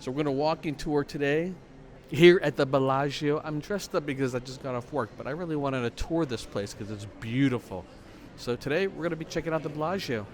So we're going to walk in tour today here at the Bellagio. I'm dressed up because I just got off work, but I really wanted to tour this place because it's beautiful. So today we're going to be checking out the Bellagio.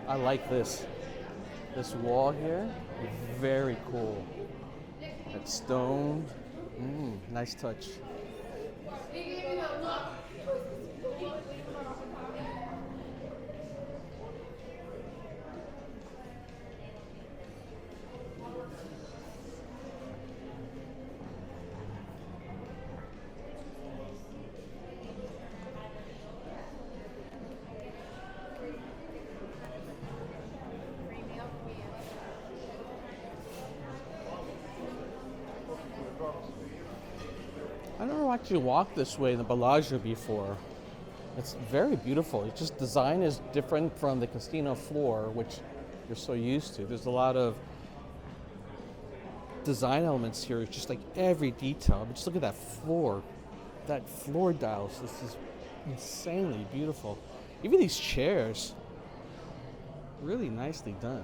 I like this wall here. Very cool. That stone. Nice touch. I never actually walked this way in the Bellagio before. It's very beautiful. It's just design is different from the casino floor, which you're so used to. There's a lot of design elements here. It's just like every detail. But just look at that floor dials. This is insanely beautiful. Even these chairs, really nicely done.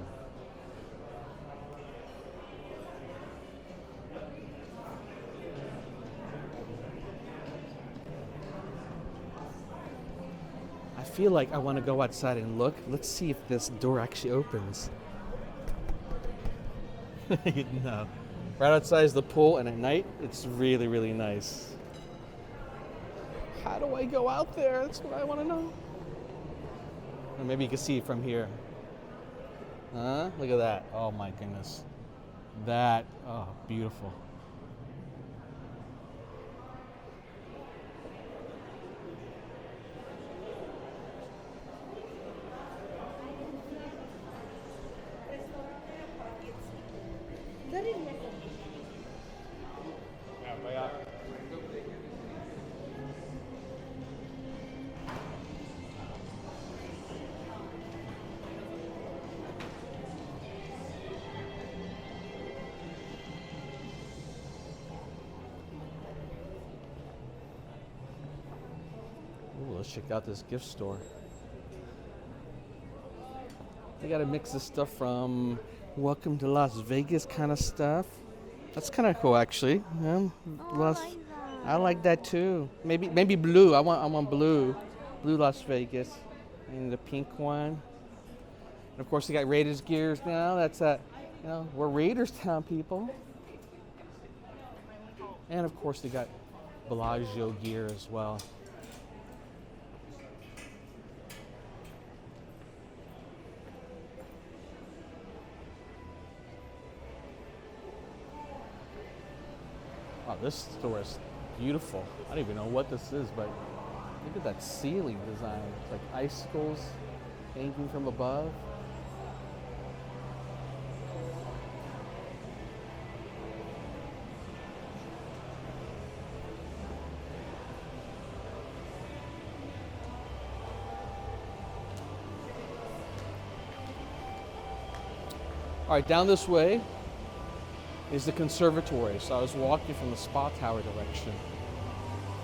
I feel like I want to go outside and look. Let's see if this door actually opens. No. Right outside is the pool, and at night, it's really, really nice. How do I go out there? That's what I want to know. Or maybe you can see it from here. Huh? Look at that. Oh my goodness. Beautiful. Ooh, let's check out this gift store. They got a mix of stuff from Welcome to Las Vegas kind of stuff. That's kind of cool, actually. Yeah, I like that too. Maybe blue. I want blue Las Vegas, and the pink one. And of course, they got Raiders gears now. That's we're Raiders town, people. And of course, they got Bellagio gear as well. Wow, this store is beautiful. I don't even know what this is, but look at that ceiling design. It's like icicles hanging from above. All right, down this way is the Conservatory. So I was walking from the Spa Tower direction.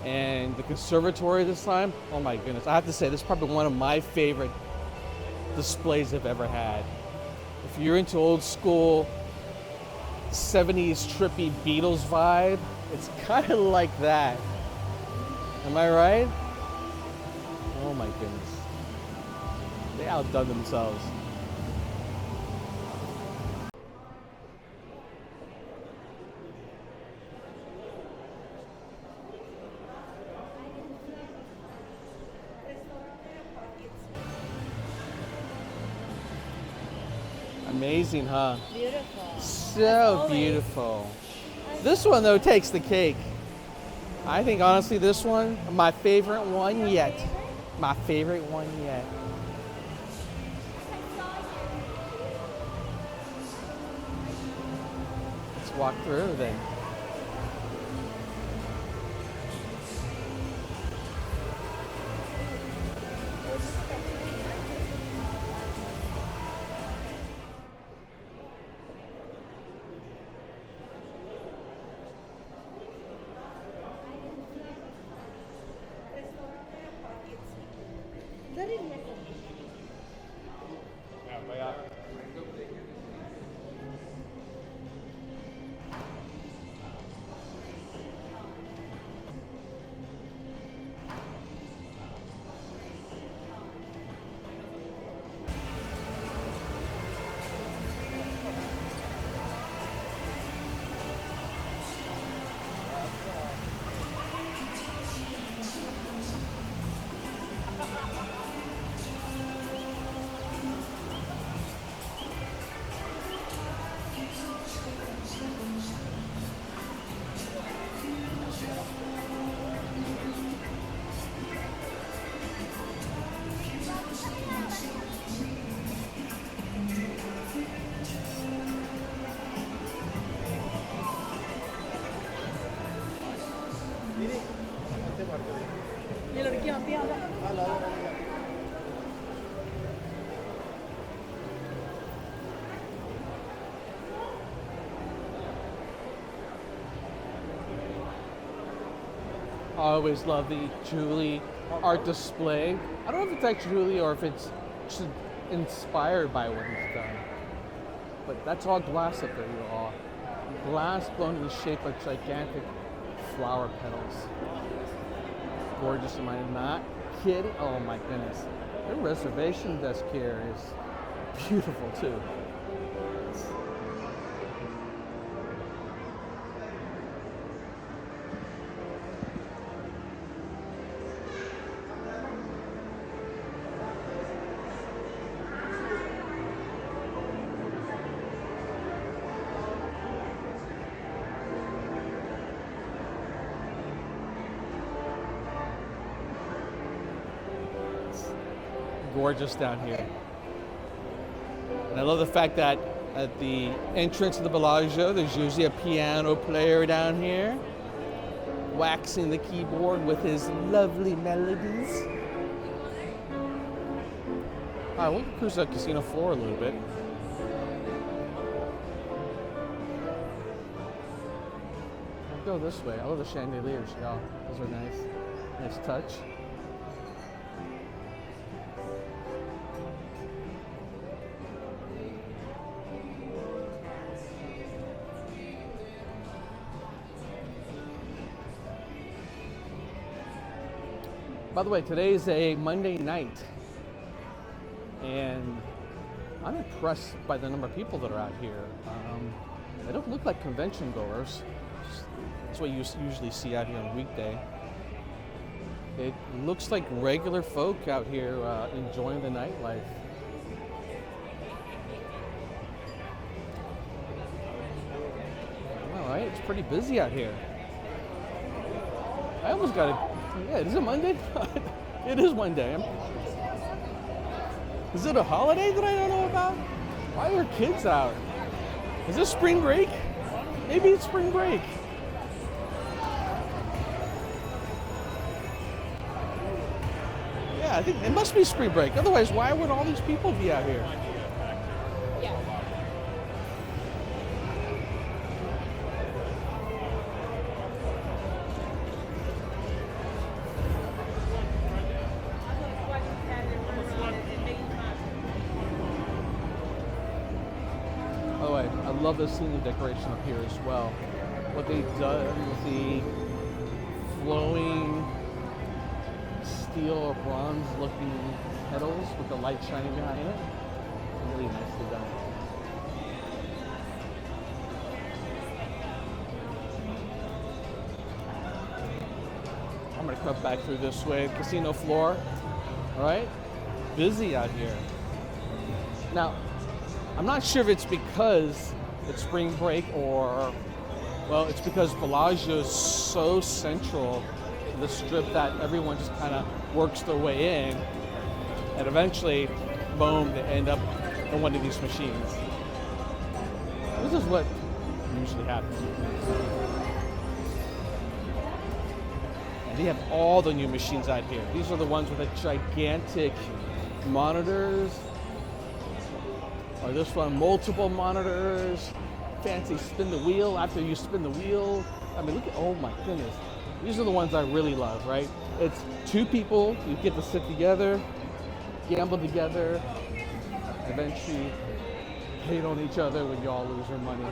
And the Conservatory this time, oh my goodness. I have to say, this is probably one of my favorite displays I've ever had. If you're into old school 70s trippy Beatles vibe, it's kind of like that. Am I right? Oh my goodness. They outdone themselves. Amazing, huh? Beautiful. So beautiful. This one, though, takes the cake. I think honestly this one, my favorite one yet. My favorite one yet. Let's walk through then. I always love the Julie art display. I don't know if it's actually Julie or if it's just inspired by what he's done. But that's all glass up there, you all. Glass blown into the shape of gigantic flower petals. Gorgeous, am I not kidding? Oh my goodness. The reservation desk here is beautiful too. Gorgeous down here. And I love the fact that at the entrance to the Bellagio, there's usually a piano player down here, waxing the keyboard with his lovely melodies. All right, we'll cruise the casino floor a little bit. We'll go this way. I love the chandeliers, y'all. Those are nice. Nice touch. By the way, today's a Monday night, and I'm impressed by the number of people that are out here. They don't look like convention goers. That's what you usually see out here on a weekday. It looks like regular folk out here enjoying the nightlife. All right, it's pretty busy out here. I almost got it. Yeah, is it Monday? It is Monday. Is it a holiday that I don't know about? Why are kids out? Is this spring break? Maybe it's spring break. Yeah, I think it must be spring break. Otherwise, why would all these people be out here? I love the scenic decoration up here as well. What they've done with the flowing steel or bronze looking petals with the light shining behind it. Really nicely done. I'm gonna cut back through this way, casino floor. All right, busy out here. Now, I'm not sure if it's because it's spring break or Well, it's because Bellagio is so central to the strip that everyone just kind of works their way in, and eventually, boom, they end up in one of these machines. This is what usually happens. And they have all the new machines out here. These are the ones with the gigantic monitors. Or this one, multiple monitors. Fancy spin the wheel after you spin the wheel. I mean, look at, oh my goodness. These are the ones I really love, right? It's two people, you get to sit together, gamble together, eventually hate on each other when you all lose your money.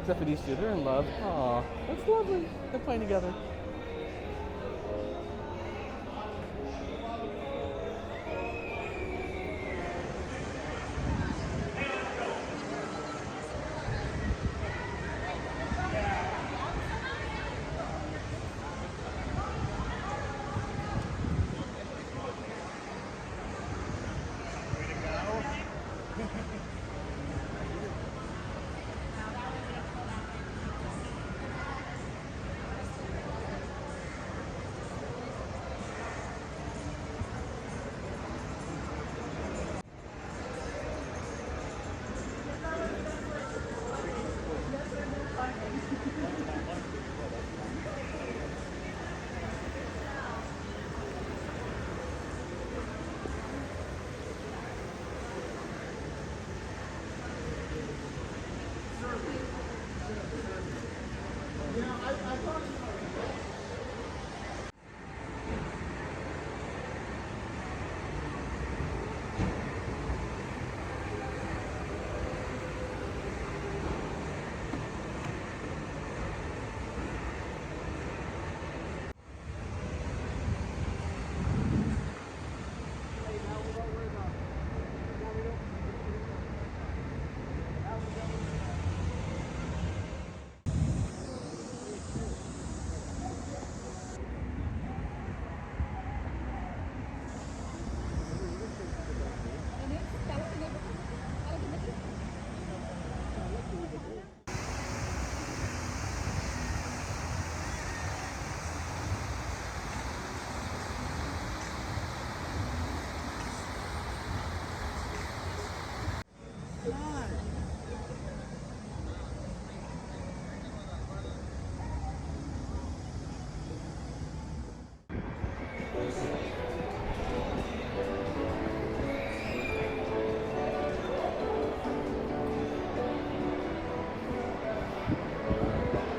Except for these two, they're in love. Aw, that's lovely. They're playing together.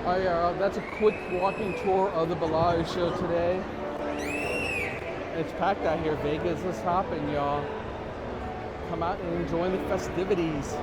Oh yeah, that's a quick walking tour of the Bellagio today. It's packed out here. Vegas is hopping, y'all. Come out and enjoy the festivities.